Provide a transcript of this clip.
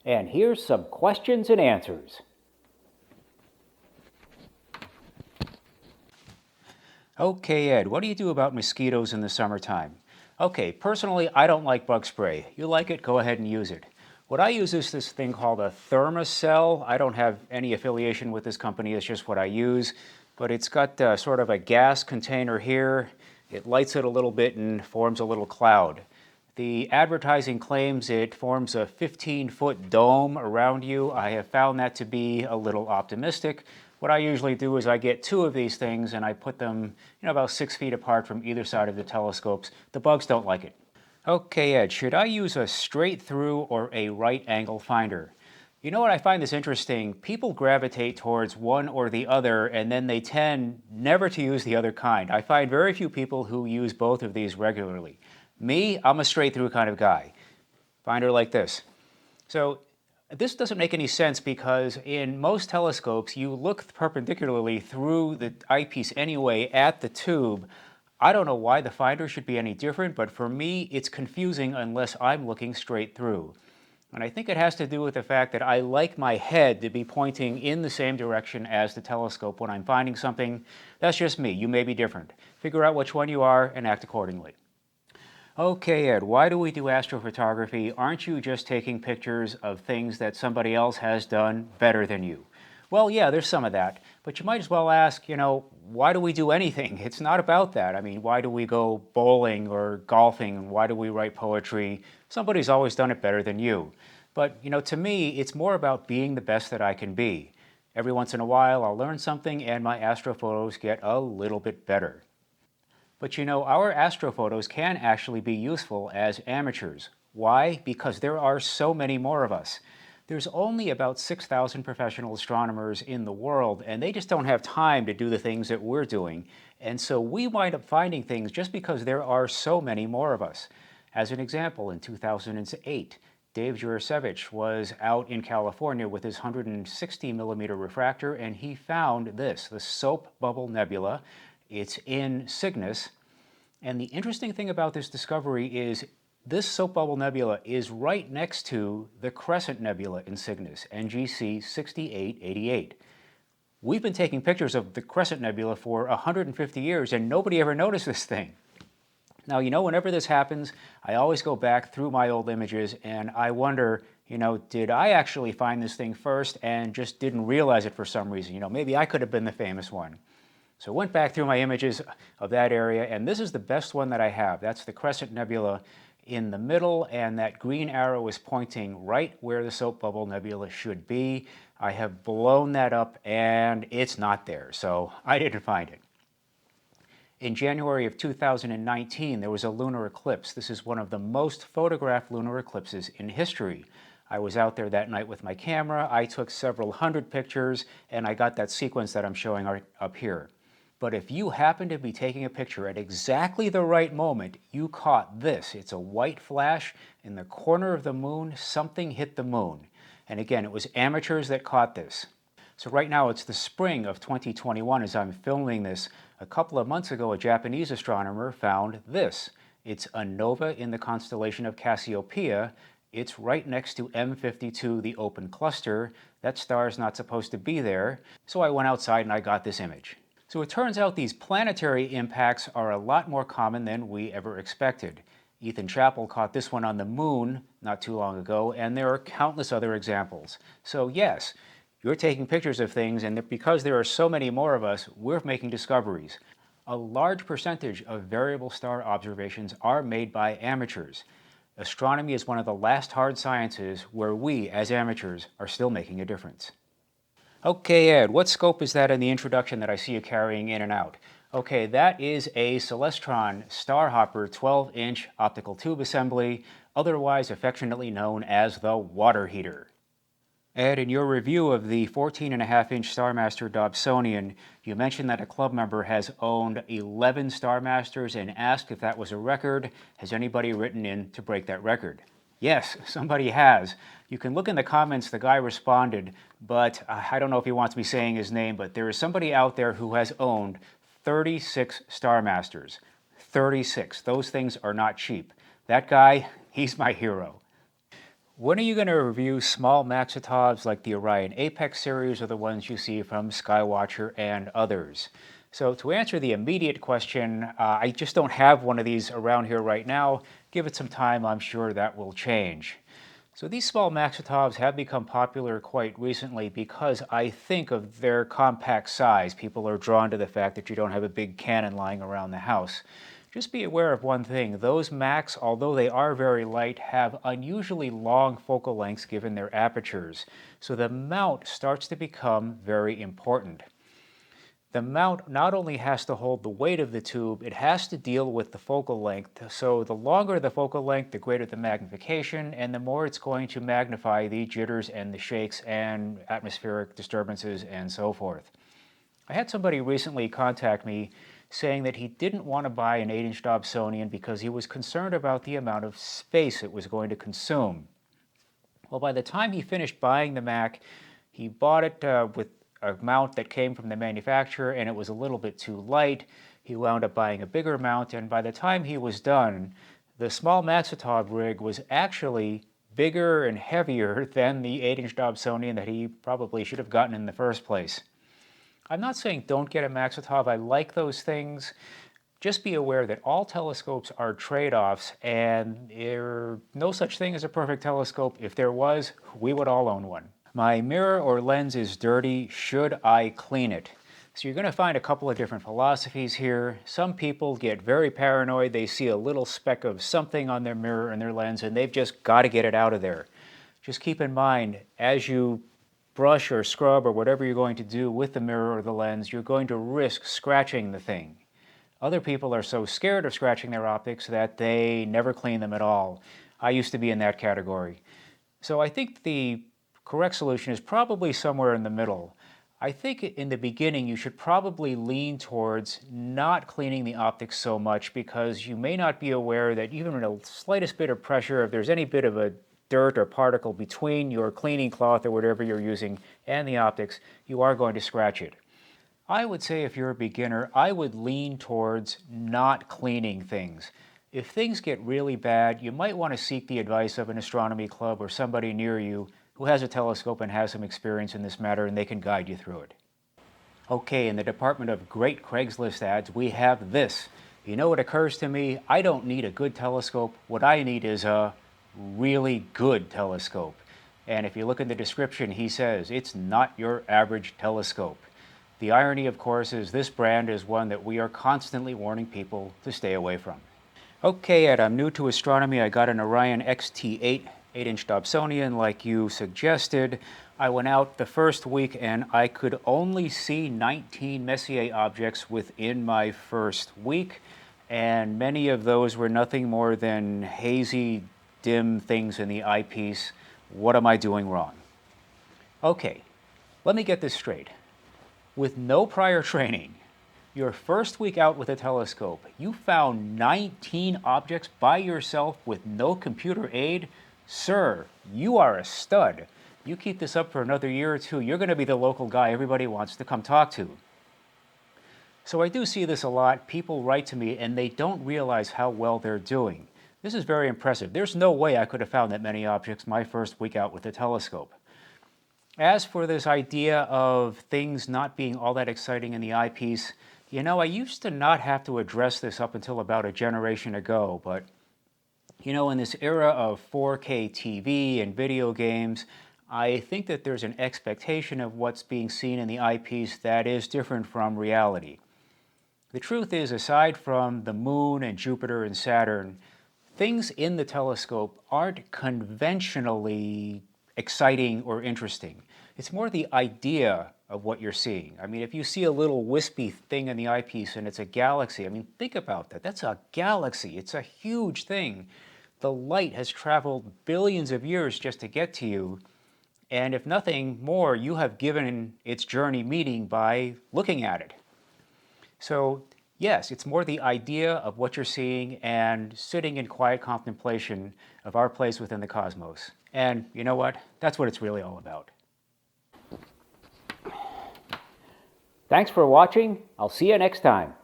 And here's some questions and answers. Okay, Ed, what do you do about mosquitoes in the summertime? Okay, personally, I don't like bug spray. You like it, go ahead and use it. What I use is this thing called a thermocell. I don't have any affiliation with this company, it's just what I use. But it's got sort of a gas container here. It lights it a little bit and forms a little cloud. The advertising claims it forms a 15-foot dome around you. I have found that to be a little optimistic. What I usually do is I get two of these things and I put them, about 6 feet apart from either side of the telescopes. The bugs don't like it. Okay, Ed, should I use a straight through or a right angle finder? You know what, I find this interesting. People gravitate towards one or the other, and then they tend never to use the other kind. I find very few people who use both of these regularly. Me, I'm a straight through kind of guy. Finder like this. So this doesn't make any sense because in most telescopes, you look perpendicularly through the eyepiece anyway at the tube. I don't know why the finder should be any different, but for me, it's confusing unless I'm looking straight through. And I think it has to do with the fact that I like my head to be pointing in the same direction as the telescope when I'm finding something. That's just me. You may be different. Figure out which one you are and act accordingly. Okay, Ed, why do we do astrophotography? Aren't you just taking pictures of things that somebody else has done better than you? Well, yeah, there's some of that, but you might as well ask, why do we do anything? It's not about that. I mean, why do we go bowling or golfing? Why do we write poetry? Somebody's always done it better than you. But, to me, it's more about being the best that I can be. Every once in a while, I'll learn something and my astrophotos get a little bit better. But our astrophotos can actually be useful as amateurs. Why? Because there are so many more of us. There's only about 6,000 professional astronomers in the world, and they just don't have time to do the things that we're doing. And so we wind up finding things just because there are so many more of us. As an example, in 2008, Dave Jurasevich was out in California with his 160 millimeter refractor, and he found this, the Soap Bubble Nebula. It's in Cygnus, and the interesting thing about this discovery is this Soap Bubble Nebula is right next to the Crescent Nebula in Cygnus, NGC 6888. We've been taking pictures of the Crescent Nebula for 150 years and nobody ever noticed this thing. Now, whenever this happens, I always go back through my old images and I wonder, did I actually find this thing first and just didn't realize it for some reason? Maybe I could have been the famous one. So I went back through my images of that area, and this is the best one that I have. That's the Crescent Nebula in the middle, and that green arrow is pointing right where the Soap Bubble Nebula should be. I have blown that up, and it's not there, so I didn't find it. In January of 2019, there was a lunar eclipse. This is one of the most photographed lunar eclipses in history. I was out there that night with my camera. I took several hundred pictures, and I got that sequence that I'm showing up here. But if you happen to be taking a picture at exactly the right moment, you caught this. It's a white flash in the corner of the moon. Something hit the moon. And again, it was amateurs that caught this. So right now it's the spring of 2021 as I'm filming this. A couple of months ago, a Japanese astronomer found this. It's a nova in the constellation of Cassiopeia. It's right next to M52, the open cluster. That star is not supposed to be there. So I went outside and I got this image. So it turns out these planetary impacts are a lot more common than we ever expected. Ethan Chappell caught this one on the moon not too long ago, and there are countless other examples. So yes, you're taking pictures of things, and because there are so many more of us, we're making discoveries. A large percentage of variable star observations are made by amateurs. Astronomy is one of the last hard sciences where we, as amateurs, are still making a difference. Okay, Ed, what scope is that in the introduction that I see you carrying in and out? Okay, that is a Celestron Starhopper 12-inch optical tube assembly, otherwise affectionately known as the water heater. Ed, in your review of the 14.5-inch Starmaster Dobsonian, you mentioned that a club member has owned 11 Starmasters and asked if that was a record. Has anybody written in to break that record? Yes, somebody has. You can look in the comments, the guy responded, but I don't know if he wants me saying his name, but there is somebody out there who has owned 36 Starmasters. 36. Those things are not cheap. That guy, he's my hero. When are you going to review small Maxitovs like the Orion Apex series or the ones you see from Skywatcher and others? So to answer the immediate question, I just don't have one of these around here right now. Give it some time, I'm sure that will change. So these small Maxitovs have become popular quite recently because I think of their compact size. People are drawn to the fact that you don't have a big cannon lying around the house. Just be aware of one thing. Those Macs, although they are very light, have unusually long focal lengths given their apertures. So the mount starts to become very important. The mount not only has to hold the weight of the tube, it has to deal with the focal length. So the longer the focal length, the greater the magnification, and the more it's going to magnify the jitters and the shakes and atmospheric disturbances and so forth. I had somebody recently contact me saying that he didn't want to buy an 8-inch Dobsonian because he was concerned about the amount of space it was going to consume. Well, by the time he finished buying the Mac, he bought it with a mount that came from the manufacturer and it was a little bit too light. He wound up buying a bigger mount, and by the time he was done, the small Maxitov rig was actually bigger and heavier than the 8-inch Dobsonian that he probably should have gotten in the first place. I'm not saying don't get a Maxitov. I like those things. Just be aware that all telescopes are trade-offs, and there's no such thing as a perfect telescope. If there was, we would all own one. My mirror or lens is dirty. Should I clean it? So you're going to find a couple of different philosophies here. Some people get very paranoid. They see a little speck of something on their mirror and their lens, and they've just got to get it out of there. Just keep in mind, as you brush or scrub or whatever you're going to do with the mirror or the lens, you're going to risk scratching the thing. Other people are so scared of scratching their optics that they never clean them at all. I used to be in that category. So I think the correct solution is probably somewhere in the middle. I think in the beginning you should probably lean towards not cleaning the optics so much, because you may not be aware that even in the slightest bit of pressure, if there's any bit of a dirt or particle between your cleaning cloth or whatever you're using and the optics, you are going to scratch it. I would say if you're a beginner, I would lean towards not cleaning things. If things get really bad, you might want to seek the advice of an astronomy club or somebody near you who has a telescope and has some experience in this matter, and they can guide you through it. Okay, in the department of great Craigslist ads, we have this. You know what occurs to me? I don't need a good telescope. What I need is a really good telescope. And if you look in the description, he says it's not your average telescope. The irony, of course, is this brand is one that we are constantly warning people to stay away from. Okay, Ed, I'm new to astronomy. I got an Orion XT8 8-inch Dobsonian like you suggested. I went out the first week and I could only see 19 Messier objects within my first week, and many of those were nothing more than hazy, dim things in the eyepiece. What am I doing wrong? Okay, let me get this straight. With no prior training, your first week out with a telescope, you found 19 objects by yourself with no computer aid? Sir, you are a stud. You keep this up for another year or two, you're going to be the local guy everybody wants to come talk to. So I do see this a lot. People write to me and they don't realize how well they're doing. This is very impressive. There's no way I could have found that many objects my first week out with a telescope. As for this idea of things not being all that exciting in the eyepiece, you know, I used to not have to address this up until about a generation ago, but you know, in this era of 4K TV and video games, I think that there's an expectation of what's being seen in the eyepiece that is different from reality. The truth is, aside from the Moon and Jupiter and Saturn, things in the telescope aren't conventionally exciting or interesting. It's more the idea of what you're seeing. I mean, if you see a little wispy thing in the eyepiece and it's a galaxy, I mean, think about that. That's a galaxy. It's a huge thing. The light has traveled billions of years just to get to you, and if nothing more, you have given its journey meaning by looking at it. So yes, it's more the idea of what you're seeing and sitting in quiet contemplation of our place within the cosmos. And you know what? That's what it's really all about. Thanks for watching. I'll see you next time.